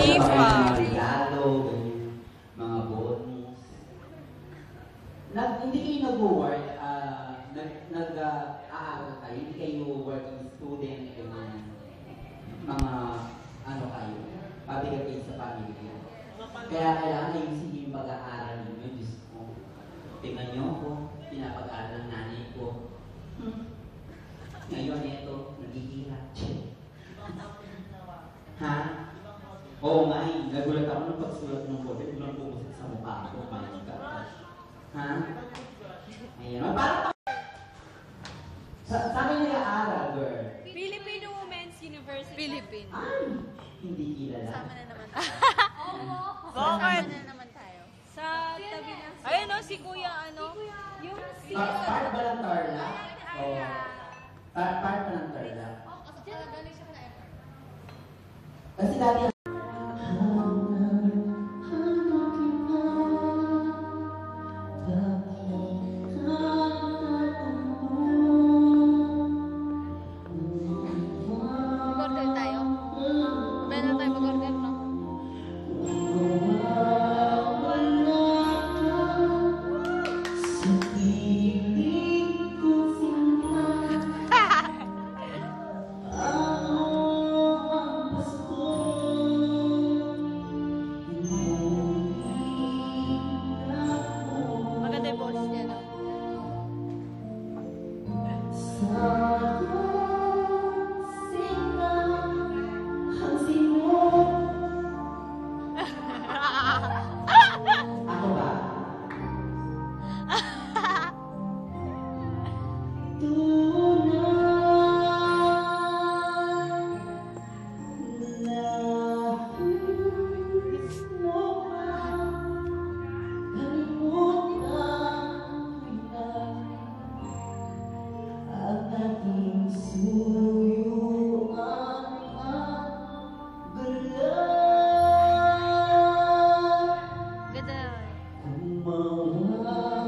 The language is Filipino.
gift pa. Mga regalo, mga bonus. Hindi kayo nag-work, nag-aaral kayo, hindi kayo working student, mga ano kayo, pabigat kayo sa pamilya. Kaya kailangan ayusin yung pag-aaral ninyo, Diyos ko. Tingnan niyo ako, pinapag-aaral ng nanay ko. Ngayon, ito, nagigihirap. Ha? Oo nga eh. Nagulat ako ng pagsulat ng bote. Biglang pumusik sa mukha ko. My God. Ha? Ayan. Sa akin nag-aaral, girl. Filipino Women's University. Philippine. Ay, hindi kilala. Sama na naman tayo. Bakit? Sama na naman tayo. Sa tabi ng... Ayun o, si Kuya ano? Yung si... Part ba ng Tarla? Oo. Part pa ng Tarla. Galing siya na effort. Kasi dati Mag-order tayo? Pwede na tayo mag-order, no? Maganda yung boss niya, no? ako ba? Ganda. Kumawa